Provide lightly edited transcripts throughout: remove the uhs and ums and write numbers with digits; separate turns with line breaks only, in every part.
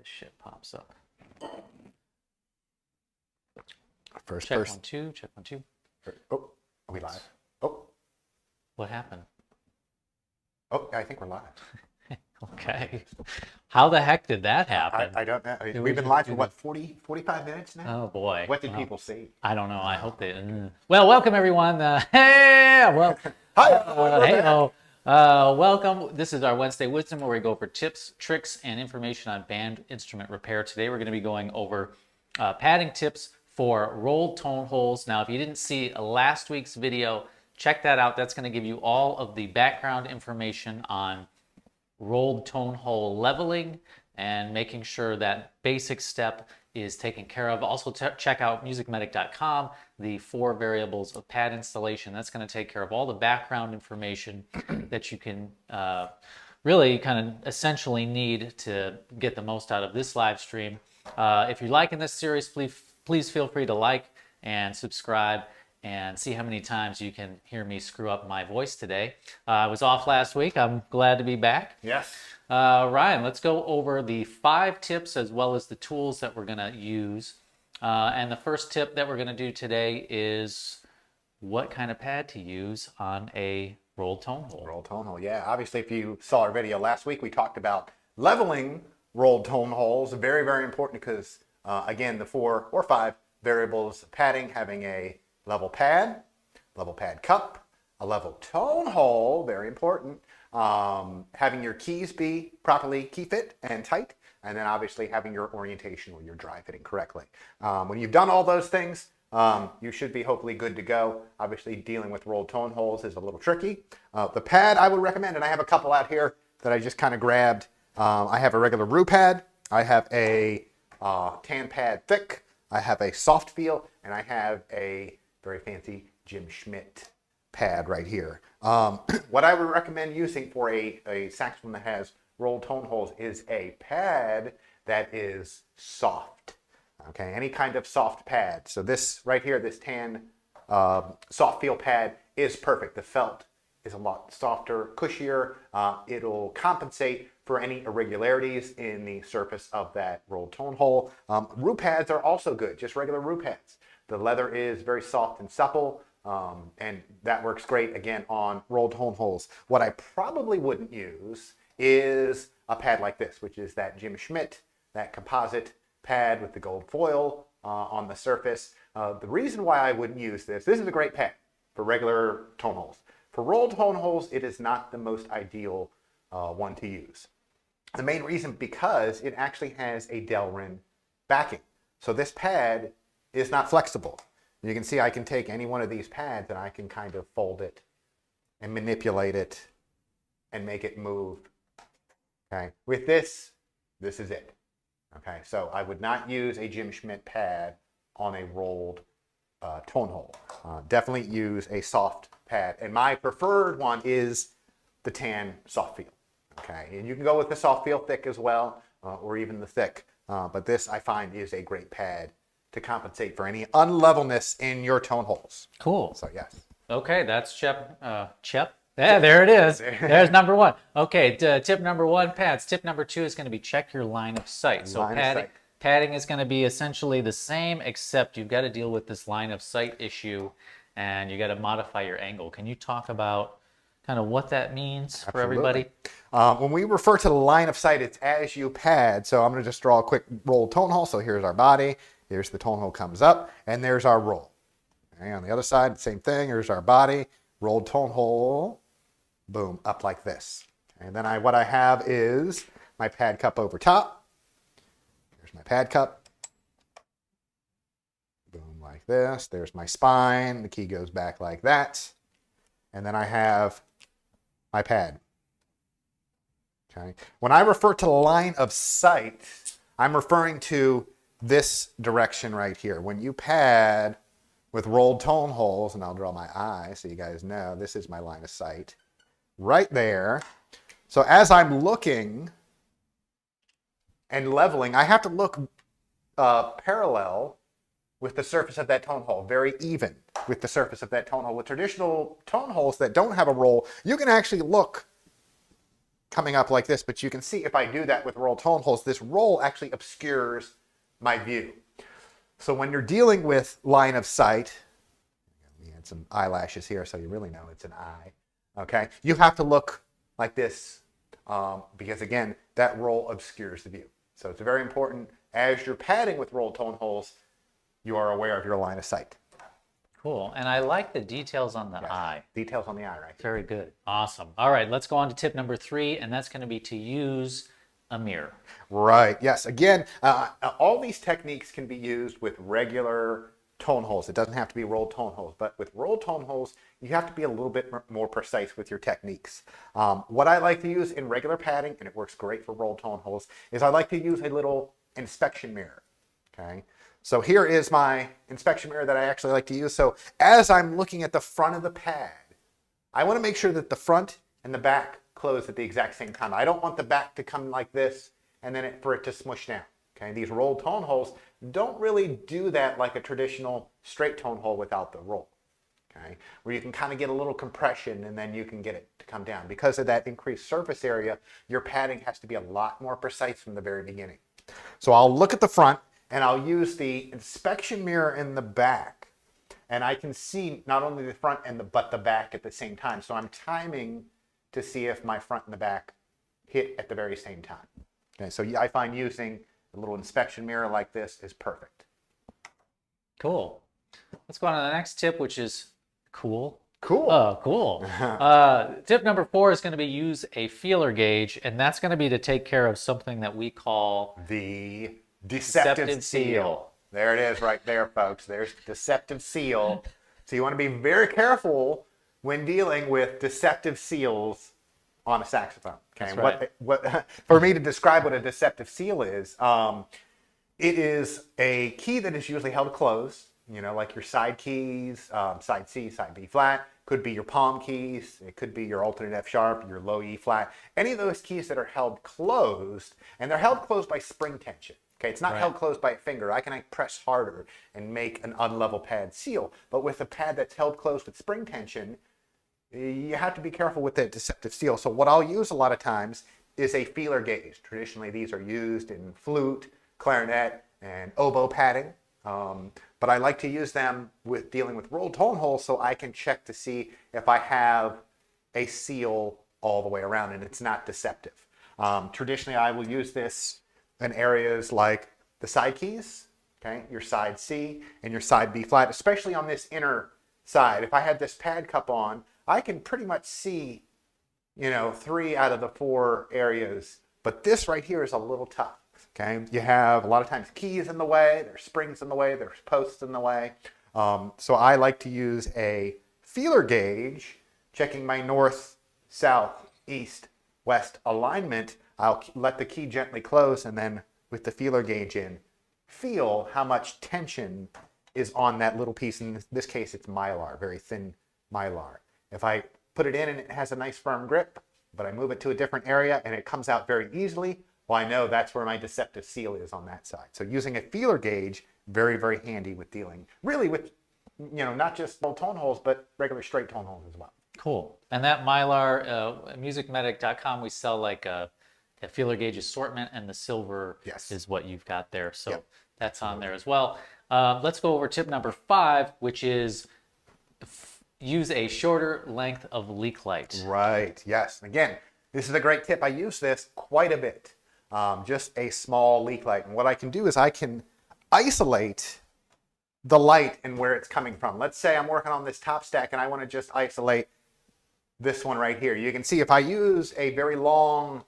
this shit pops up.
First
Check
person.
1 2. Check 1 2.
Oh, are we live? Oh,
What happened?
oh, I think we're live.
Okay. How the heck did that happen?
I don't know.
we
We've been
just
live
do
for what, 45 minutes now?
Oh boy.
What did
Well,
people see?
I don't know. I hope they. Well, welcome everyone. Hey, well,
Hi, we're
hey,
back.
welcome. This is our Wednesday Wisdom, where we go over tips, tricks, and information on band instrument repair. Today, we're going to be going over padding tips for rolled tone holes. Now, if you didn't see last week's video, check that out. That's going to give you all of the background information on rolled tone hole leveling and making sure that basic step is taken care of. Also, check out MusicMedic.com, the 4 variables of pad installation. That's going to take care of all the background information that you can really kind of essentially need to get the most out of this live stream. If you're liking this series, please feel free to like and subscribe and see how many times you can hear me screw up my voice today. I was off last week. I'm glad to be back.
Yes.
Ryan, let's go over the 5 tips as well as the tools that we're going to use. And the first tip that we're going to do today is what kind of pad to use on a rolled tone hole.
Rolled tone hole, yeah. Obviously, if you saw our video last week, we talked about leveling rolled tone holes. Very, very important because, again, the 4 or 5 variables of padding, having a level pad cup, a level tone hole, very important. Having your keys be properly key fit and tight, and then obviously having your orientation or your dry fitting correctly. When you've done all those things, you should be hopefully good to go. Obviously, dealing with rolled tone holes is a little tricky. The pad I would recommend, and I have a couple out here that I just kind of grabbed. I have a regular Rue pad. I have a tan pad thick. I have a soft feel, and I have a very fancy Jim Schmidt pad right here. What I would recommend using for a saxophone that has rolled tone holes is a pad that is soft. Okay, any kind of soft pad. So this right here, this tan soft feel pad is perfect. The felt is a lot softer, cushier. It'll compensate for any irregularities in the surface of that rolled tone hole. Rue pads are also good, just regular Rue pads. The leather is very soft and supple, and that works great, again, on rolled tone holes. What I probably wouldn't use is a pad like this, which is that Jim Schmidt, that composite pad with the gold foil on the surface. The reason why I wouldn't use this is a great pad for regular tone holes. For rolled tone holes, it is not the most ideal one to use. The main reason, because it actually has a Delrin backing. So this pad is not flexible. You can see I can take any one of these pads and I can kind of fold it and manipulate it and make it move. Okay, with this is it. Okay, so I would not use a Jim Schmidt pad on a rolled tone hole. Definitely use a soft pad, and my preferred one is the tan soft feel. Okay, and you can go with the soft feel thick as well, or even the thick, but this I find is a great pad to compensate for any unlevelness in your tone holes.
Cool.
So yes.
Okay, that's Chep. Yeah, there it is. There's number 1. Okay, tip number 1, pads. Tip number 2 is going to be check your line of sight. So padding is going to be essentially the same, except you've got to deal with this line of sight issue, and you got to modify your angle. Can you talk about kind of what that means for everybody?
When we refer to the line of sight, it's as you pad. So I'm going to just draw a quick roll tone hole. So here's our body. Here's the tone hole comes up, and there's our roll. Okay, on the other side, same thing. Here's our body, rolled tone hole, boom, up like this. And then what I have is my pad cup over top. Here's my pad cup. Boom, like this. There's my spine. The key goes back like that. And then I have my pad. Okay. When I refer to line of sight, I'm referring to this direction right here. When you pad with rolled tone holes, and I'll draw my eye so you guys know this is my line of sight right there. So as I'm looking and leveling, I have to look parallel with the surface of that tone hole, very even with the surface of that tone hole. With traditional tone holes that don't have a roll, you can actually look coming up like this, but you can see if I do that with rolled tone holes, this roll actually obscures my view. So when you're dealing with line of sight, let me add some eyelashes here so you really know it's an eye, okay? You have to look like this because again, that roll obscures the view. So it's very important as you're padding with rolled tone holes, you are aware of your line of sight.
Cool. And I like the details on the eye.
Details on the eye, right?
Very good. Awesome. All right, let's go on to tip number 3, and that's going to be to use a mirror.
Right. Yes. Again, all these techniques can be used with regular tone holes. It doesn't have to be rolled tone holes, but with rolled tone holes, you have to be a little bit more precise with your techniques. What I like to use in regular padding, and it works great for rolled tone holes, is I like to use a little inspection mirror. Okay. So here is my inspection mirror that I actually like to use. So as I'm looking at the front of the pad, I want to make sure that the front and the back close at the exact same time. I don't want the back to come like this and then for it to smush down. Okay, these rolled tone holes don't really do that like a traditional straight tone hole without the roll. Okay, where you can kind of get a little compression and then you can get it to come down. Because of that increased surface area, your padding has to be a lot more precise from the very beginning. So I'll look at the front and I'll use the inspection mirror in the back, and I can see not only the front but the back at the same time. So I'm timing to see if my front and the back hit at the very same time. Okay, so I find using a little inspection mirror like this is perfect.
Cool. Let's go on to the next tip, which is cool.
Cool.
Oh, cool. Tip number 4 is going to be use a feeler gauge, and that's going to be to take care of something that we call
the Deceptive Seal. There it is right there, folks. There's the Deceptive Seal. So you want to be very careful when dealing with deceptive seals on a saxophone. Okay.
That's right.
What for me to describe what a deceptive seal is, it is a key that is usually held closed, you know, like your side keys, side C, side B flat, could be your palm keys, it could be your alternate F sharp, your low E flat, any of those keys that are held closed, and they're held closed by spring tension. Okay, it's not held closed by a finger. I can press harder and make an unlevel pad seal. But with a pad that's held closed with spring tension, you have to be careful with the deceptive seal. So what I'll use a lot of times is a feeler gauge. Traditionally, these are used in flute, clarinet, and oboe padding. But I like to use them with dealing with rolled tone holes so I can check to see if I have a seal all the way around and it's not deceptive. Traditionally, I will use this in areas like the side keys, okay, your side C and your side B flat, especially on this inner side. If I had this pad cup on, I can pretty much see, you know, 3 out of the 4 areas, but this right here is a little tough, okay? You have a lot of times keys in the way, there's springs in the way, there's posts in the way. So I like to use a feeler gauge, checking my north, south, east, west alignment. I'll let the key gently close and then with the feeler gauge in, feel how much tension is on that little piece. In this case, it's mylar, very thin mylar. If I put it in and it has a nice firm grip, but I move it to a different area and it comes out very easily, well, I know that's where my deceptive seal is on that side. So using a feeler gauge, very, very handy with dealing, really with, you know, not just rolled tone holes, but regular straight tone holes as well.
Cool. And that mylar, at MusicMedic.com, we sell like a feeler gauge assortment, and the silver is what you've got there. So that's on there as well. Let's go over tip number 5, which is use a shorter length of leak light.
Right. Yes. Again, this is a great tip. I use this quite a bit. Just a small leak light. And what I can do is I can isolate the light and where it's coming from. Let's say I'm working on this top stack and I want to just isolate this one right here. You can see if I use a very long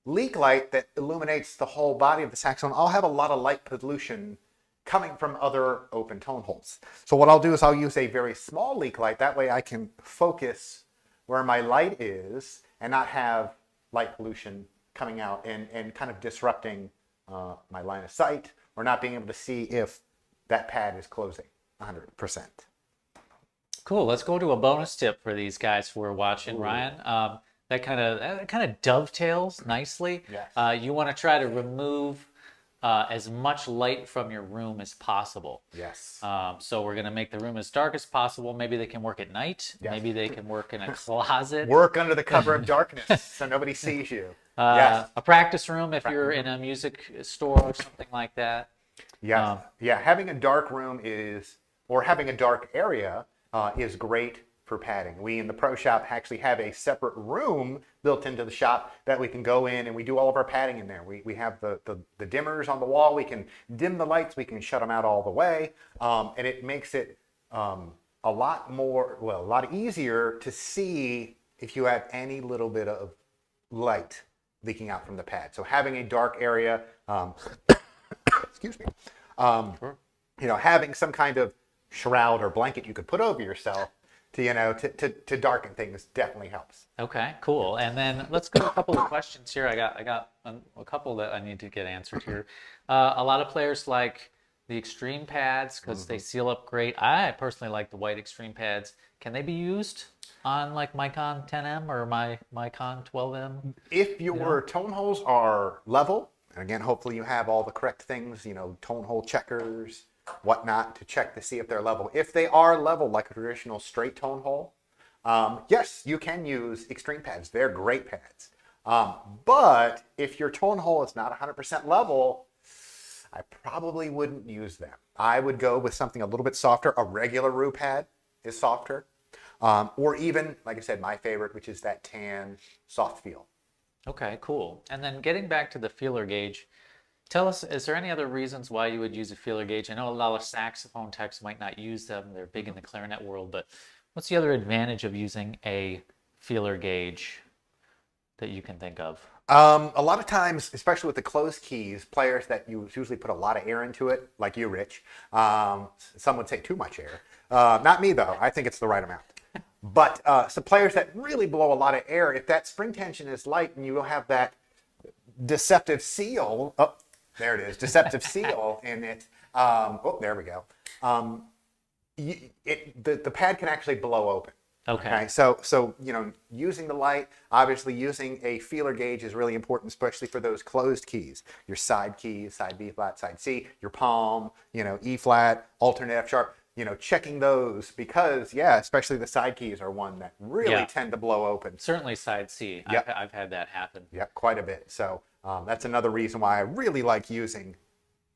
leak light that illuminates the whole body of the saxophone, I'll have a lot of light pollution coming from other open tone holes. So what I'll do is I'll use a very small leak light. That way I can focus where my light is and not have light pollution coming out and kind of disrupting my line of sight or not being able to see if that pad is closing 100%.
Cool. Let's go to a bonus tip for these guys who are watching, Ryan. That kind of dovetails nicely.
Yes.
You want to try to remove as much light from your room as possible.
Yes.
So we're going to make the room as dark as possible. Maybe they can work at night.
Yes.
Maybe they can work in a closet.
Work under the cover of darkness so nobody sees you. Yes.
A practice room if you're in a music store or something like that.
Yes. Yeah. Having a dark room or having a dark area is great for padding. We in the pro shop actually have a separate room built into the shop that we can go in and we do all of our padding in there. We have the dimmers on the wall. We can dim the lights. We can shut them out all the way. And it makes it a lot easier to see if you have any little bit of light leaking out from the pad. So having a dark area, excuse me,
Sure.
having some kind of shroud or blanket you could put over yourself to darken things definitely helps.
Okay, cool. And then let's go to a couple of questions here. I got a couple that I need to get answered here. A lot of players like the extreme pads because they seal up great. I personally like the white extreme pads. Can they be used on like Micon 10M or my Micon 12M?
If your tone holes are level, and again, hopefully you have all the correct things, tone hole checkers, whatnot, to check to see if they're level. If they are level, like a traditional straight tone hole, yes, you can use extreme pads. They're great pads. But if your tone hole is not 100% level, I probably wouldn't use them. I would go with something a little bit softer. A regular roux pad is softer. Or even, like I said, my favorite, which is that tan soft feel.
Okay, cool. And then getting back to the feeler gauge, tell us, is there any other reasons why you would use a feeler gauge? I know a lot of saxophone techs might not use them. They're big in the clarinet world, but what's the other advantage of using a feeler gauge that you can think of?
A lot of times, especially with the closed keys, players that usually put a lot of air into it, like you, Rich, some would say too much air. Not me, though. I think it's the right amount. But some players that really blow a lot of air, if that spring tension is light and you will have that deceptive seal, oh, there it is, deceptive seal in it. Oh, there we go. The pad can actually blow open.
Okay.
So using the light, obviously using a feeler gauge is really important, especially for those closed keys. Your side keys, side B flat, side C, your palm, E flat, alternate F sharp. Checking those because, especially the side keys are one that really tend to blow open.
Certainly side C.
Yep.
I've had that happen.
Yep, quite a bit. So that's another reason why I really like using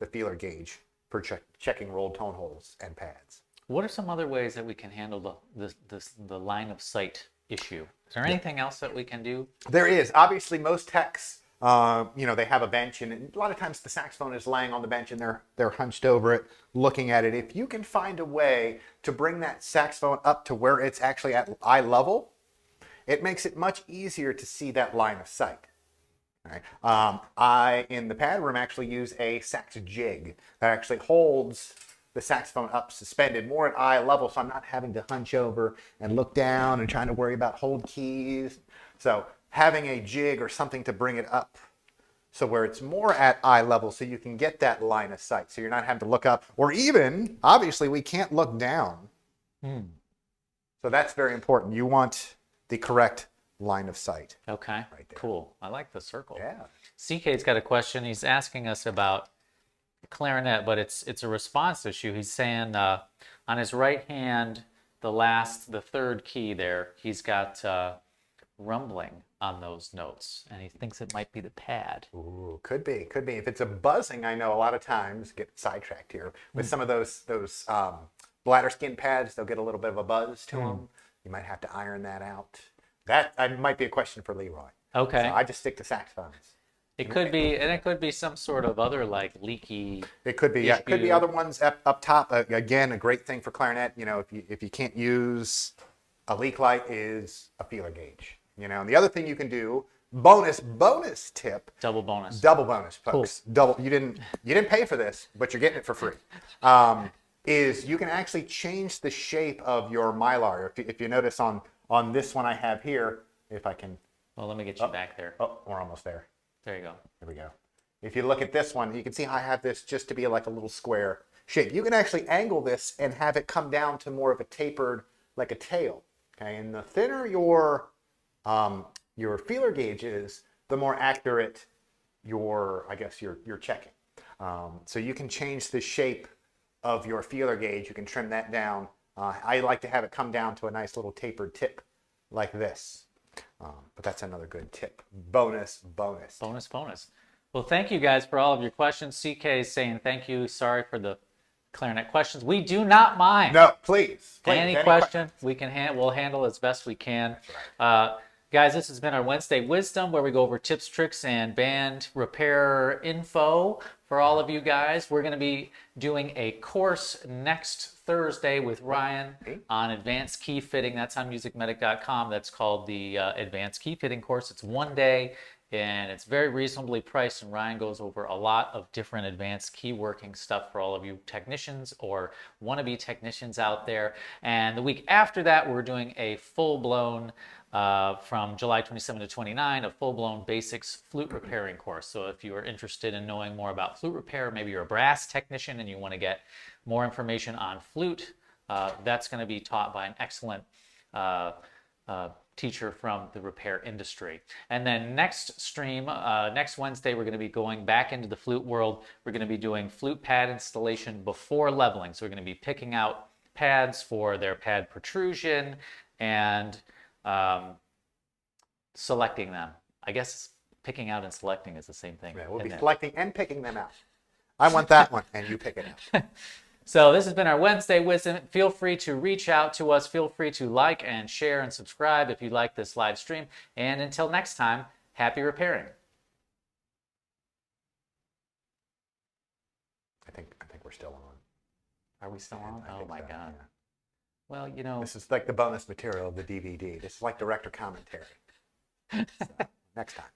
the feeler gauge for checking rolled tone holes and pads.
What are some other ways that we can handle the line of sight issue? Is there anything else that we can do?
There is. Obviously, most techs, they have a bench, and a lot of times the saxophone is laying on the bench and they're hunched over it, looking at it. If you can find a way to bring that saxophone up to where it's actually at eye level, it makes it much easier to see that line of sight. All right. I, in the pad room, actually use a sax jig that actually holds the saxophone up suspended more at eye level, so I'm not having to hunch over and look down and trying to worry about hold keys. So having a jig or something to bring it up so where it's more at eye level so you can get that line of sight, so you're not having to look up, or even, obviously, we can't look down. So that's very important. You want the correct line of sight.
Okay,
right there.
Cool. I like the circle.
Yeah.
CK's got a question. He's asking us about clarinet, but it's a response issue. He's saying on his right hand, the third key there, he's got rumbling on those notes, and he thinks it might be the pad.
Ooh, could be. If it's a buzzing, I know a lot of times, get sidetracked here, with some of those bladder skin pads, they'll get a little bit of a buzz to them. You might have to iron that out. That might be a question for Leroy.
Okay.
So I just stick to saxophones.
It could be, and it could be some sort of other like leaky.
It could be, yeah. It could be other ones up top. Again, a great thing for clarinet. If you can't use a leak light, is a feeler gauge. And the other thing you can do, bonus tip.
Double bonus,
folks.
Cool.
Double. You didn't pay for this, but you're getting it for free. Is you can actually change the shape of your mylar. If you notice on this one I have here, if I can.
Well, let me get you back there.
Oh, we're almost there.
There you go.
There we go. If you look at this one, you can see how I have this just to be like a little square shape. You can actually angle this and have it come down to more of a tapered, like a tail. Okay, and the thinner your feeler gauge is, the more accurate your checking. So you can change the shape of your feeler gauge. You can trim that down. I like to have it come down to a nice little tapered tip like this. But that's another good tip. Bonus.
Bonus. Well, thank you guys for all of your questions. CK is saying thank you. Sorry for the clarinet questions. We do not mind.
No, please.
Any question we'll handle as best we can. Guys, this has been our Wednesday Wisdom, where we go over tips, tricks, and band repair info for all of you guys. We're going to be doing a course next Thursday with Ryan on advanced key fitting. That's on MusicMedic.com. That's called the advanced key fitting course. It's 1 day, and it's very reasonably priced, and Ryan goes over a lot of different advanced key working stuff for all of you technicians or wannabe technicians out there. And the week after that, we're doing a full-blown from July 27 to 29, a full-blown basics flute repairing course. So if you are interested in knowing more about flute repair, maybe you're a brass technician and you want to get more information on flute, that's going to be taught by an excellent teacher from the repair industry. And then next stream, next Wednesday, we're going to be going back into the flute world. We're going to be doing flute pad installation before leveling. So we're going to be picking out pads for their pad protrusion and selecting them. I guess picking out and selecting is the same thing.
Yeah, we'll be selecting and picking them out. I want that one, and you pick it out.
So this has been our Wednesday Wisdom. Feel free to reach out to us. Feel free to like and share and subscribe if you like this live stream. And until next time, happy repairing.
I think we're still on.
Are we still on? Oh my God.
Yeah.
Well, you know.
This is like the bonus material of the DVD. This is like director commentary. So, next time.